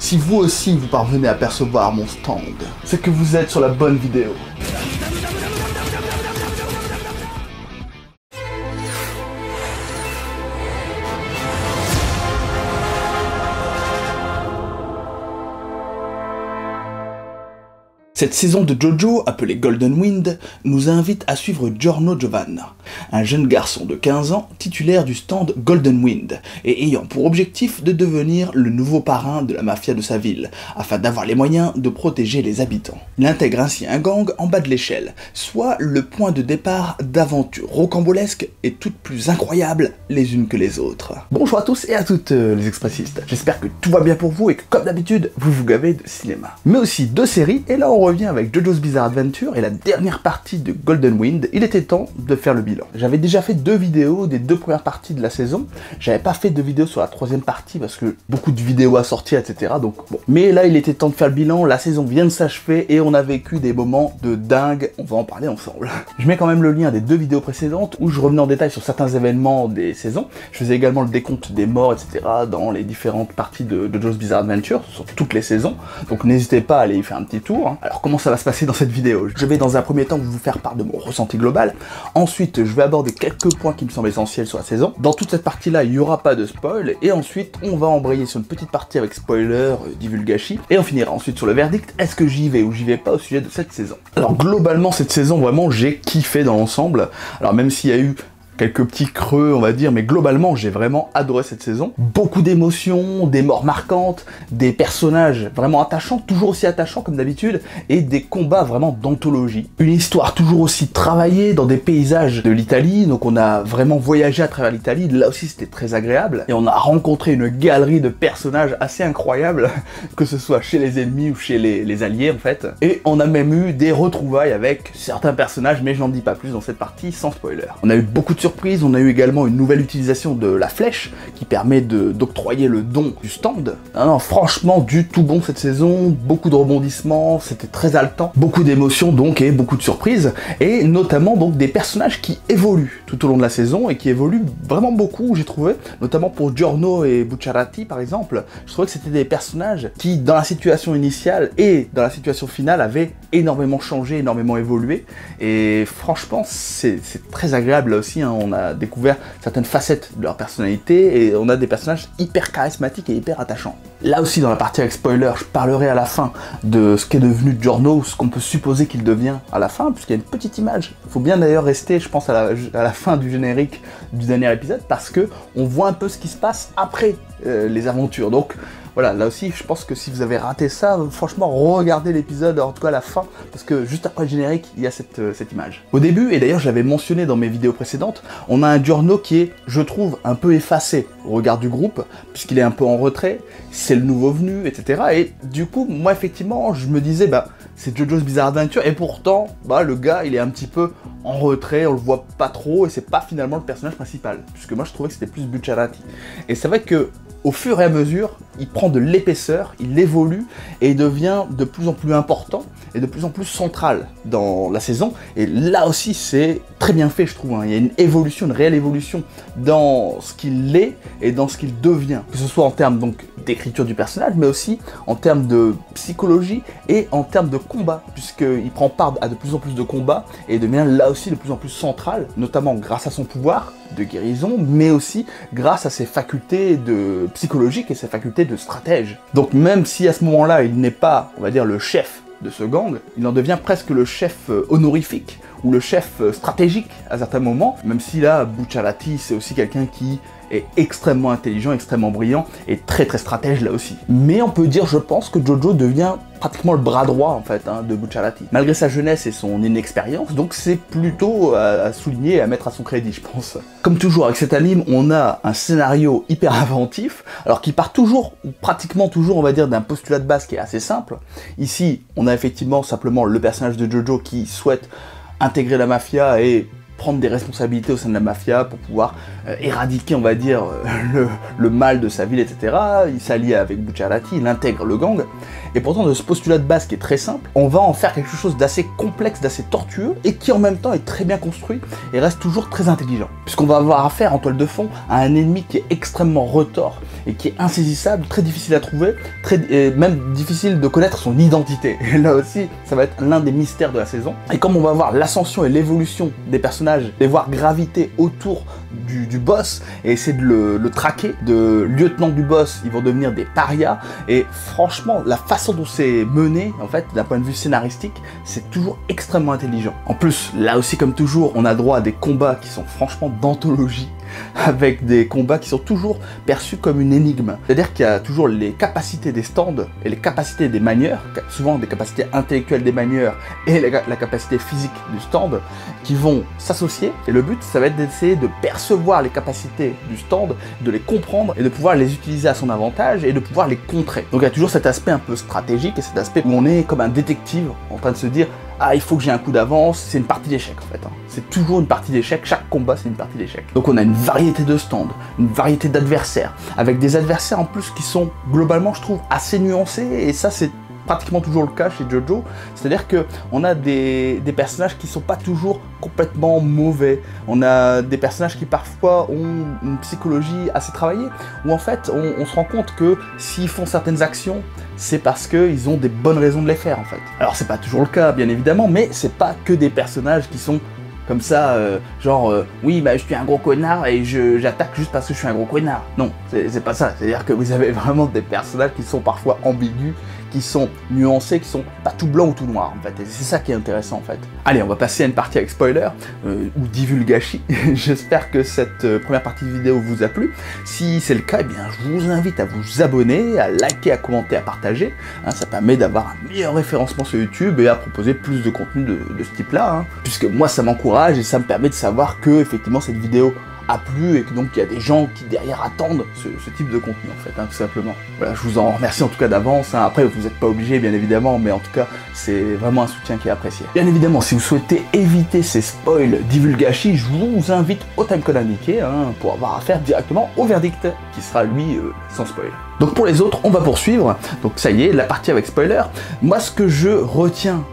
Si vous aussi vous parvenez à percevoir mon stand, c'est que vous êtes sur la bonne vidéo. Cette saison de JoJo, appelée Golden Wind, nous invite à suivre Giorno Giovanna, un jeune garçon de 15 ans titulaire du stand Golden Wind et ayant pour objectif de devenir le nouveau parrain de la mafia de sa ville, afin d'avoir les moyens de protéger les habitants. Il intègre ainsi un gang en bas de l'échelle, soit le point de départ d'aventures rocambolesques et toutes plus incroyables les unes que les autres. Bonjour à tous et à toutes les expressistes, j'espère que tout va bien pour vous et que comme d'habitude vous vous gavez de cinéma. Mais aussi de séries, et là on revient avec JoJo's Bizarre Adventure et la dernière partie de Golden Wind. Il était temps de faire le bilan. J'avais déjà fait 2 vidéos des 2 premières parties de la saison. J'avais pas fait de vidéo sur la 3e partie parce que beaucoup de vidéos à sortir, etc. Donc bon. Mais là, il était temps de faire le bilan. La saison vient de s'achever et on a vécu des moments de dingue. On va en parler ensemble. Je mets quand même le lien des 2 vidéos précédentes où je revenais en détail sur certains événements des saisons. Je faisais également le décompte des morts, etc. dans les différentes parties de JoJo's Bizarre Adventure sur toutes les saisons. Donc n'hésitez pas à aller y faire un petit tour. Alors comment ça va se passer dans cette vidéo? Je vais dans un premier temps vous faire part de mon ressenti global. Ensuite, je vais aborder quelques points qui me semblent essentiels sur la saison. Dans toute cette partie-là, il n'y aura pas de spoil. Et ensuite, on va embrayer sur une petite partie avec spoiler, divulgachi. Et on finira ensuite sur le verdict. Est-ce que j'y vais ou j'y vais pas au sujet de cette saison? Alors globalement, cette saison, vraiment, j'ai kiffé dans l'ensemble. Alors même s'il y a eu quelques petits creux, on va dire, mais globalement, j'ai vraiment adoré cette saison. Beaucoup d'émotions, des morts marquantes, des personnages vraiment attachants, toujours aussi attachants comme d'habitude, et des combats vraiment d'anthologie. Une histoire toujours aussi travaillée dans des paysages de l'Italie, donc on a vraiment voyagé à travers l'Italie, là aussi c'était très agréable, et on a rencontré une galerie de personnages assez incroyables, que ce soit chez les ennemis ou chez les alliés en fait, et on a même eu des retrouvailles avec certains personnages, mais je n'en dis pas plus dans cette partie, sans spoiler. On a eu beaucoup de surprise, on a eu également une nouvelle utilisation de la flèche qui permet d'octroyer le don du stand. Non, franchement du tout bon cette saison, beaucoup de rebondissements, c'était très haletant, beaucoup d'émotions donc et beaucoup de surprises, et notamment donc des personnages qui évoluent tout au long de la saison et qui évoluent vraiment beaucoup, j'ai trouvé, notamment pour Giorno et Bucciarati par exemple. Je trouvais que c'était des personnages qui dans la situation initiale et dans la situation finale avaient énormément changé, énormément évolué, et franchement c'est très agréable là aussi, hein. On a découvert certaines facettes de leur personnalité et on a des personnages hyper charismatiques et hyper attachants. Là aussi dans la partie avec spoiler, je parlerai à la fin de ce qu'est devenu Giorno, ce qu'on peut supposer qu'il devient à la fin, puisqu'il y a une petite image. Il faut bien d'ailleurs rester, je pense, à la fin du générique du dernier épisode, parce que on voit un peu ce qui se passe après les aventures. Donc voilà, là aussi, je pense que si vous avez raté ça, franchement, regardez l'épisode, en tout cas à la fin, parce que juste après le générique, il y a cette image. Au début, et d'ailleurs je l'avais mentionné dans mes vidéos précédentes, on a un Giorno qui est, je trouve, un peu effacé au regard du groupe, puisqu'il est un peu en retrait, c'est le nouveau venu, etc. Et du coup, moi effectivement, je me disais, bah, c'est JoJo's Bizarre Adventure, et pourtant, bah, le gars, il est un petit peu en retrait, on le voit pas trop, et c'est pas finalement le personnage principal, puisque moi je trouvais que c'était plus Bucciarati. Et c'est vrai que, au fur et à mesure, il prend de l'épaisseur, il évolue et il devient de plus en plus important et de plus en plus central dans la saison. Et là aussi, c'est très bien fait, je trouve, hein. Il y a une évolution, une réelle évolution dans ce qu'il est et dans ce qu'il devient. Que ce soit en termes donc d'écriture du personnage, mais aussi en termes de psychologie et en termes de combat, puisqu'il prend part à de plus en plus de combats et devient là aussi de plus en plus central, notamment grâce à son pouvoir de guérison, mais aussi grâce à ses facultés de psychologique et ses facultés de stratège. Donc même si à ce moment-là, il n'est pas, on va dire, le chef de ce gang, il en devient presque le chef honorifique, ou le chef stratégique à certains moments, même si là, Bucciarati, c'est aussi quelqu'un qui est extrêmement intelligent, extrêmement brillant, et très stratège là aussi. Mais on peut dire, je pense, que Jojo devient pratiquement le bras droit, en fait, hein, de Bucciarati. Malgré sa jeunesse et son inexpérience, donc c'est plutôt à souligner et à mettre à son crédit, je pense. Comme toujours, avec cet anime, on a un scénario hyper inventif, alors qui part toujours, ou pratiquement toujours, on va dire, d'un postulat de base qui est assez simple. Ici, on a effectivement simplement le personnage de Jojo qui souhaite intégrer la mafia et prendre des responsabilités au sein de la mafia pour pouvoir éradiquer, on va dire, le mal de sa ville, etc. Il s'allie avec Bucciarati, il intègre le gang, et pourtant de ce postulat de base qui est très simple, on va en faire quelque chose d'assez complexe, d'assez tortueux, et qui en même temps est très bien construit, et reste toujours très intelligent. Puisqu'on va avoir affaire en toile de fond à un ennemi qui est extrêmement retors, et qui est insaisissable, très difficile à trouver, et même difficile de connaître son identité. Et là aussi, ça va être l'un des mystères de la saison. Et comme on va voir l'ascension et l'évolution des personnages, les voir graviter autour du boss, et essayer de le traquer, de lieutenant du boss, ils vont devenir des parias, et franchement, la façon dont c'est mené, en fait, d'un point de vue scénaristique, c'est toujours extrêmement intelligent. En plus, là aussi, comme toujours, on a droit à des combats qui sont franchement d'anthologie, avec des combats qui sont toujours perçus comme une énigme. C'est-à-dire qu'il y a toujours les capacités des stands et les capacités des manieurs, souvent des capacités intellectuelles des manieurs et la capacité physique du stand, qui vont s'associer. Et le but, ça va être d'essayer de percevoir les capacités du stand, de les comprendre et de pouvoir les utiliser à son avantage et de pouvoir les contrer. Donc il y a toujours cet aspect un peu stratégique et cet aspect où on est comme un détective en train de se dire « Ah, il faut que j'ai un coup d'avance », c'est une partie d'échecs en fait. C'est toujours une partie d'échecs, chaque combat c'est une partie d'échecs. Donc on a une variété de stands, une variété d'adversaires, avec des adversaires en plus qui sont globalement, je trouve, assez nuancés, et ça c'est pratiquement toujours le cas chez JoJo, c'est-à-dire que on a des personnages qui sont pas toujours complètement mauvais, on a des personnages qui parfois ont une psychologie assez travaillée, où en fait on se rend compte que s'ils font certaines actions, c'est parce qu'ils ont des bonnes raisons de les faire en fait. Alors c'est pas toujours le cas bien évidemment, mais c'est pas que des personnages qui sont comme ça, oui, bah je suis un gros connard et j'attaque juste parce que je suis un gros connard. Non, c'est pas ça. C'est-à-dire que vous avez vraiment des personnages qui sont parfois ambigus, qui sont nuancés, qui sont pas tout blanc ou tout noir en fait. Et c'est ça qui est intéressant en fait. Allez, on va passer à une partie avec spoiler, ou divulgachi. J'espère que cette première partie de vidéo vous a plu. Si c'est le cas, eh bien je vous invite à vous abonner, à liker, à commenter, à partager. Hein, ça permet d'avoir un meilleur référencement sur YouTube et à proposer plus de contenu de ce type-là. Hein, puisque moi ça m'encourage et ça me permet de savoir que effectivement cette vidéo a plu et que donc il y a des gens qui derrière attendent ce type de contenu en fait, hein, tout simplement. Voilà, je vous en remercie en tout cas d'avance, hein. Après vous n'êtes pas obligé bien évidemment, mais en tout cas c'est vraiment un soutien qui est apprécié. Bien évidemment, si vous souhaitez éviter ces spoils divulgachi, je vous invite au timecode indiqué, hein, pour avoir affaire directement au verdict, qui sera lui sans spoil. Donc pour les autres, on va poursuivre, donc ça y est, la partie avec spoiler. Moi ce que je retiens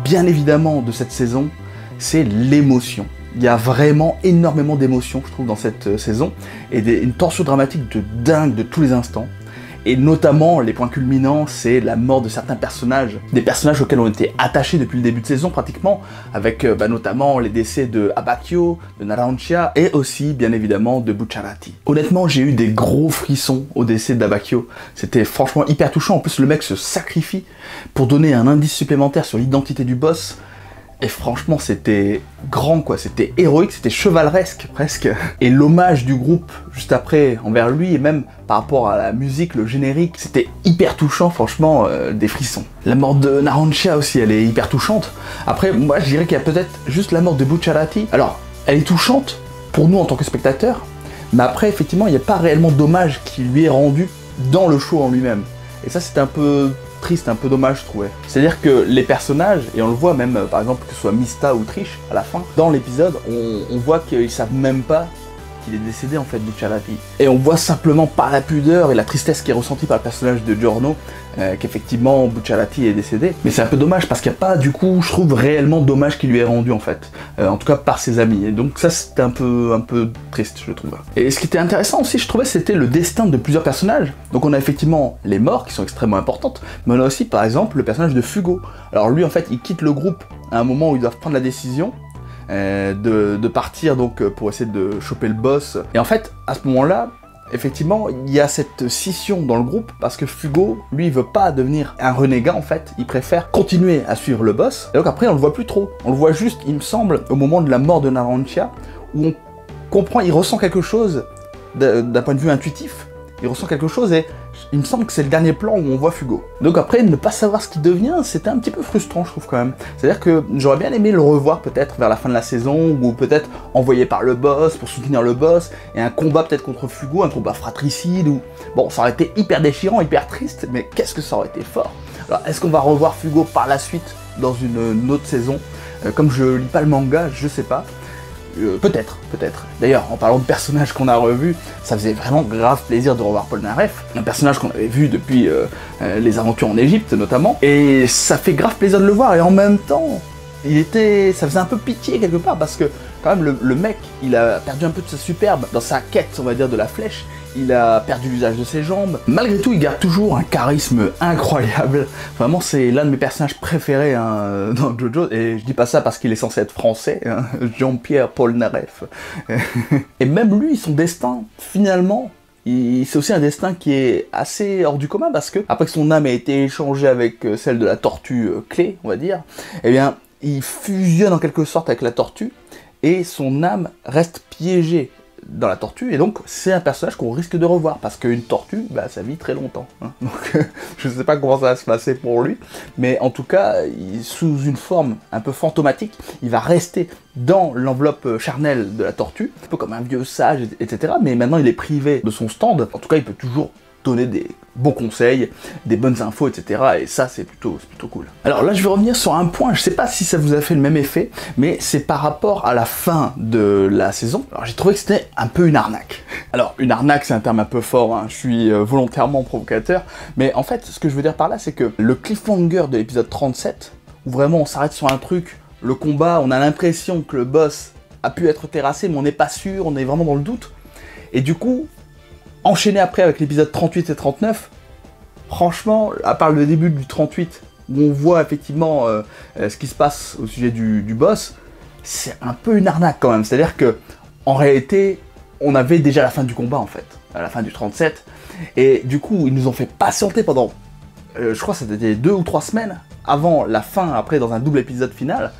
bien évidemment de cette saison, c'est l'émotion. Il y a vraiment énormément d'émotions, je trouve, dans cette saison, et une tension dramatique de dingue de tous les instants. Et notamment, les points culminants, c'est la mort de certains personnages, des personnages auxquels on était attachés depuis le début de saison pratiquement, avec notamment les décès de Abbacchio, de Narancia, et aussi, bien évidemment, de Bucciarati. Honnêtement, j'ai eu des gros frissons au décès d'Abbacchio. C'était franchement hyper touchant. En plus, le mec se sacrifie pour donner un indice supplémentaire sur l'identité du boss. Et franchement, c'était grand quoi, c'était héroïque, c'était chevaleresque presque. Et l'hommage du groupe juste après envers lui, et même par rapport à la musique, le générique, c'était hyper touchant, franchement, des frissons. La mort de Narancia aussi, elle est hyper touchante. Après, moi je dirais qu'il y a peut-être juste la mort de Bucciarati. Alors, elle est touchante pour nous en tant que spectateurs, mais après, effectivement, il n'y a pas réellement d'hommage qui lui est rendu dans le show en lui-même. Et ça, c'était un peu triste, un peu dommage, je trouvais. C'est-à-dire que les personnages, et on le voit même, par exemple, que ce soit Mista ou Trish, à la fin, dans l'épisode, on voit qu'ils savent même pas qu'il est décédé, en fait, Bucciarati. Et on voit simplement par la pudeur et la tristesse qui est ressentie par le personnage de Giorno, qu'effectivement, Bucciarati est décédé. Mais c'est un peu dommage, parce qu'il n'y a pas, du coup, je trouve, réellement d'hommage qui lui est rendu, en fait. En tout cas, par ses amis. Et donc ça, c'était un peu triste, je trouve. Et ce qui était intéressant aussi, je trouvais, c'était le destin de plusieurs personnages. Donc on a effectivement les morts, qui sont extrêmement importantes, mais on a aussi, par exemple, le personnage de Fugo. Alors lui, en fait, il quitte le groupe à un moment où ils doivent prendre la décision de partir, donc, pour essayer de choper le boss. Et en fait, à ce moment-là, effectivement, il y a cette scission dans le groupe, parce que Fugo, lui, il veut pas devenir un renégat, en fait, il préfère continuer à suivre le boss, et donc après, on le voit plus trop. On le voit juste, il me semble, au moment de la mort de Narancia, où on comprend, il ressent quelque chose d'un point de vue intuitif, il ressent quelque chose, et il me semble que c'est le dernier plan où on voit Fugo. Donc après, ne pas savoir ce qu'il devient, c'était un petit peu frustrant, je trouve, quand même. C'est-à-dire que j'aurais bien aimé le revoir peut-être vers la fin de la saison, ou peut-être envoyé par le boss pour soutenir le boss, et un combat peut-être contre Fugo, un combat fratricide, ou... Bon, ça aurait été hyper déchirant, hyper triste, mais qu'est-ce que ça aurait été fort. Alors, est-ce qu'on va revoir Fugo par la suite, dans une autre saison? Comme je lis pas le manga, je sais pas. Peut-être. D'ailleurs, en parlant de personnages qu'on a revus, ça faisait vraiment grave plaisir de revoir Polnareff, un personnage qu'on avait vu depuis les aventures en Égypte notamment, et ça fait grave plaisir de le voir, et en même temps, ça faisait un peu pitié quelque part, parce que quand même le mec, il a perdu un peu de sa superbe dans sa quête, on va dire, de la flèche. Il a perdu l'usage de ses jambes. Malgré tout, il garde toujours un charisme incroyable. Vraiment, c'est l'un de mes personnages préférés hein, dans JoJo. Et je dis pas ça parce qu'il est censé être français, hein, Jean-Pierre Polnareff. Et même lui, son destin, finalement, c'est aussi un destin qui est assez hors du commun parce que, après que son âme a été échangée avec celle de la tortue clé, on va dire, eh bien, il fusionne en quelque sorte avec la tortue et son âme reste piégée dans la tortue, et donc c'est un personnage qu'on risque de revoir, parce qu'une tortue, bah, ça vit très longtemps. Hein. Donc je sais pas comment ça va se passer pour lui, mais en tout cas, sous une forme un peu fantomatique, il va rester dans l'enveloppe charnelle de la tortue, un peu comme un vieux sage, etc. Mais maintenant il est privé de son stand, en tout cas il peut toujours donner des bons conseils, des bonnes infos, etc. Et ça, c'est plutôt cool. Alors là, je vais revenir sur un point, je sais pas si ça vous a fait le même effet, mais c'est par rapport à la fin de la saison. Alors j'ai trouvé que c'était un peu une arnaque. Alors, une arnaque, c'est un terme un peu fort, hein. Je suis volontairement provocateur, mais en fait, ce que je veux dire par là, c'est que le cliffhanger de l'épisode 37, où vraiment on s'arrête sur un truc, le combat, on a l'impression que le boss a pu être terrassé, mais on n'est pas sûr, on est vraiment dans le doute, et du coup, enchaîné après avec l'épisode 38 et 39, franchement, à part le début du 38, où on voit effectivement ce qui se passe au sujet du boss, c'est un peu une arnaque quand même. C'est-à-dire que, en réalité, on avait déjà la fin du combat en fait, à la fin du 37, et du coup, ils nous ont fait patienter pendant, je crois que c'était 2 ou 3 semaines, avant la fin, après dans un double épisode final.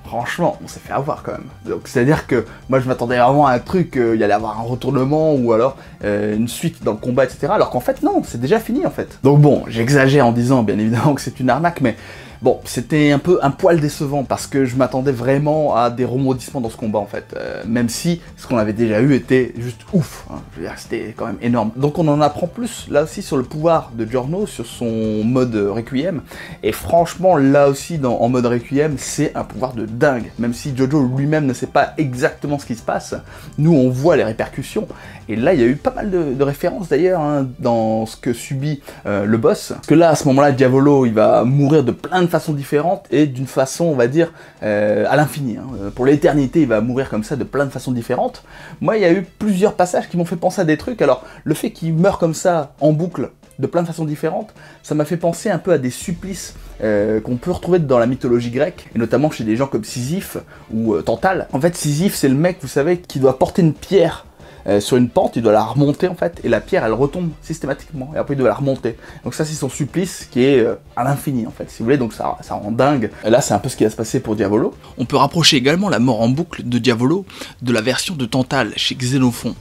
Franchement, on s'est fait avoir quand même. Donc c'est-à-dire que moi je m'attendais vraiment à un truc, il y allait avoir un retournement ou alors une suite dans le combat, etc. Alors qu'en fait non, c'est déjà fini en fait. Donc bon, j'exagère en disant bien évidemment que c'est une arnaque, mais bon, c'était un peu un poil décevant parce que je m'attendais vraiment à des rebondissements dans ce combat en fait. Même si ce qu'on avait déjà eu était juste ouf. Hein. Je veux dire, c'était quand même énorme. Donc on en apprend plus là aussi sur le pouvoir de Giorno, sur son mode Requiem. Et franchement, là aussi, en mode Requiem, c'est un pouvoir de dingue. Même si Jojo lui-même ne sait pas exactement ce qui se passe, nous on voit les répercussions. Et là, il y a eu pas mal de références d'ailleurs hein, dans ce que subit le boss. Parce que là, à ce moment-là, Diavolo, il va mourir de plein de façons différentes et d'une façon, on va dire, à l'infini. Hein. Pour l'éternité, il va mourir comme ça de plein de façons différentes. Moi, il y a eu plusieurs passages qui m'ont fait penser à des trucs. Alors, le fait qu'il meure comme ça, en boucle, de plein de façons différentes, ça m'a fait penser un peu à des supplices qu'on peut retrouver dans la mythologie grecque, et notamment chez des gens comme Sisyphe ou Tantale. En fait, Sisyphe, c'est le mec, vous savez, qui doit porter une pierre sur une pente, il doit la remonter en fait, et la pierre elle retombe systématiquement, et après il doit la remonter. Donc ça c'est son supplice qui est à l'infini en fait, si vous voulez, donc ça rend dingue. Et là c'est un peu ce qui va se passer pour Diavolo. On peut rapprocher également la mort en boucle de Diavolo de la version de Tantale chez Xénophon.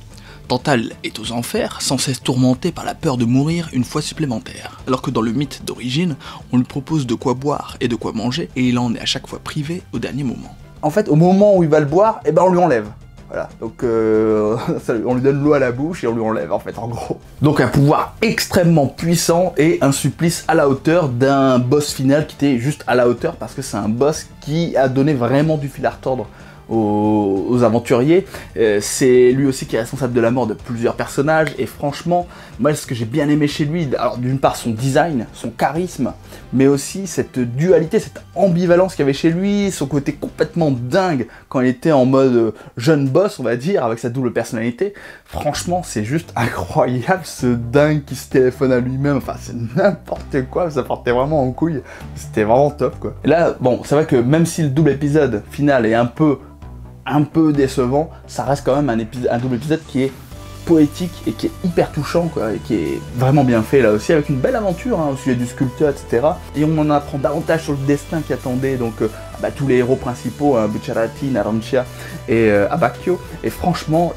Tantale est aux enfers, sans cesse tourmenté par la peur de mourir une fois supplémentaire. Alors que dans le mythe d'origine, on lui propose de quoi boire et de quoi manger, et il en est à chaque fois privé au dernier moment. En fait, au moment où il va le boire, eh ben on lui enlève. Voilà, donc on lui donne l'eau à la bouche et on lui enlève en fait, en gros. Donc un pouvoir extrêmement puissant et un supplice à la hauteur d'un boss final qui était juste à la hauteur parce que c'est un boss qui a donné vraiment du fil à retordre aux aventuriers. C'est lui aussi qui est responsable de la mort de plusieurs personnages et franchement, moi ce que j'ai bien aimé chez lui, alors d'une part son design, son charisme, mais aussi cette dualité, cette ambivalence qu'il y avait chez lui, son côté complètement dingue quand il était en mode jeune boss on va dire, avec sa double personnalité. Franchement c'est juste incroyable ce dingue qui se téléphone à lui-même, enfin c'est n'importe quoi, ça partait vraiment en couille, c'était vraiment top quoi. Et là bon c'est vrai que même si le double épisode final est un peu décevant, ça reste quand même un double épisode qui est poétique et qui est hyper touchant quoi, et qui est vraiment bien fait là aussi, avec une belle aventure hein, au sujet du sculpteur, etc. Et on en apprend davantage sur le destin qui attendait donc tous les héros principaux, hein, Bucciarati, Narancia et Abacchio, et franchement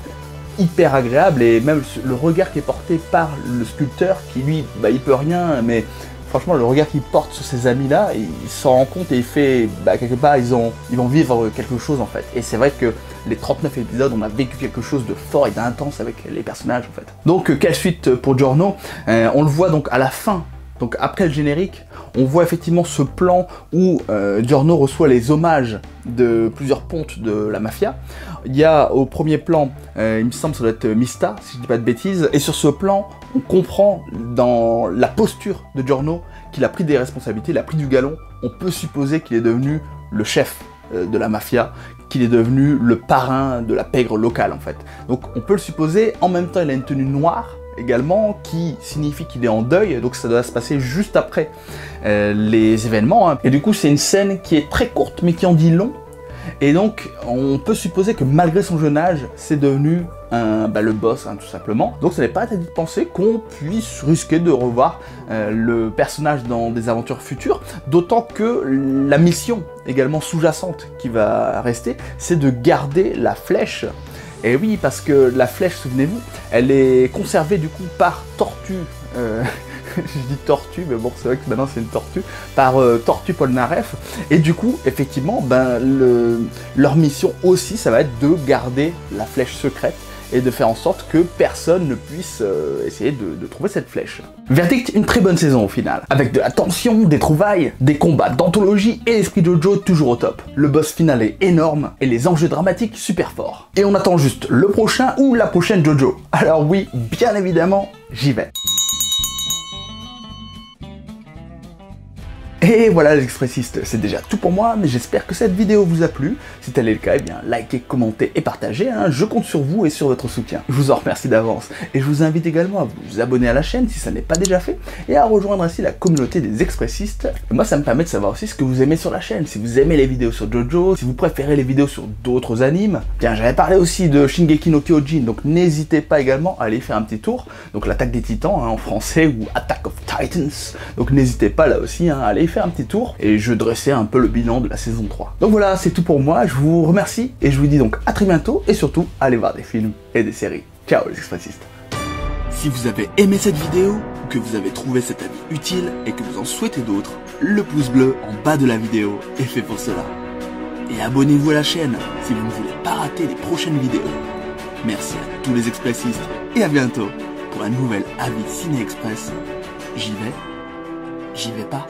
hyper agréable, et même le regard qui est porté par le sculpteur qui lui, il peut rien, mais franchement, le regard qu'il porte sur ces amis-là, il s'en rend compte et il fait, quelque part, ils vont vivre quelque chose en fait. Et c'est vrai que les 39 épisodes, on a vécu quelque chose de fort et d'intense avec les personnages en fait. Donc, quelle suite pour Giorno? On le voit donc à la fin Donc après le générique, on voit effectivement ce plan où Giorno reçoit les hommages de plusieurs pontes de la mafia. Il y a au premier plan, il me semble que ça doit être Mista, si je dis pas de bêtises, et sur ce plan, on comprend dans la posture de Giorno qu'il a pris des responsabilités, il a pris du galon. On peut supposer qu'il est devenu le chef de la mafia, qu'il est devenu le parrain de la pègre locale en fait. Donc on peut le supposer. En même temps, il a une tenue noire également, qui signifie qu'il est en deuil, donc ça doit se passer juste après les événements, hein. Et du coup c'est une scène qui est très courte mais qui en dit long, et donc on peut supposer que malgré son jeune âge, c'est devenu le boss, hein, tout simplement. Donc ça n'est pas interdit de penser qu'on puisse risquer de revoir le personnage dans des aventures futures, d'autant que la mission également sous-jacente qui va rester, c'est de garder la flèche. Et oui, parce que la flèche, souvenez-vous, elle est conservée du coup par Tortue, je dis Tortue, mais bon, c'est vrai que maintenant c'est une tortue, par Tortue Polnareff, et du coup, effectivement, leur mission aussi, ça va être de garder la flèche secrète, et de faire en sorte que personne ne puisse essayer de trouver cette flèche. Verdict, une très bonne saison au final, avec de la tension, des trouvailles, des combats d'anthologie et l'esprit Jojo toujours au top. Le boss final est énorme et les enjeux dramatiques super forts. Et on attend juste le prochain ou la prochaine Jojo. Alors oui, bien évidemment, j'y vais. Et voilà les expressistes, c'est déjà tout pour moi, mais j'espère que cette vidéo vous a plu. Si tel est le cas, eh bien likez, commentez et partagez, hein. Je compte sur vous et sur votre soutien. Je vous en remercie d'avance, et je vous invite également à vous abonner à la chaîne si ça n'est pas déjà fait, et à rejoindre ainsi la communauté des expressistes. Et moi ça me permet de savoir aussi ce que vous aimez sur la chaîne, si vous aimez les vidéos sur Jojo, si vous préférez les vidéos sur d'autres animes. Bien, j'avais parlé aussi de Shingeki no Kyojin, donc n'hésitez pas également à aller faire un petit tour, donc l'attaque des titans, hein, en français, ou Attack of Titans, donc n'hésitez pas là aussi, hein, à aller faire un petit tour, et je dressais un peu le bilan de la saison 3. Donc voilà, c'est tout pour moi, je vous remercie, et je vous dis donc à très bientôt, et surtout, allez voir des films et des séries. Ciao les expressistes. Si vous avez aimé cette vidéo, ou que vous avez trouvé cet avis utile, et que vous en souhaitez d'autres, le pouce bleu en bas de la vidéo est fait pour cela. Et abonnez-vous à la chaîne, si vous ne voulez pas rater les prochaines vidéos. Merci à tous les expressistes, et à bientôt, pour un nouvel avis Ciné Express. J'y vais pas.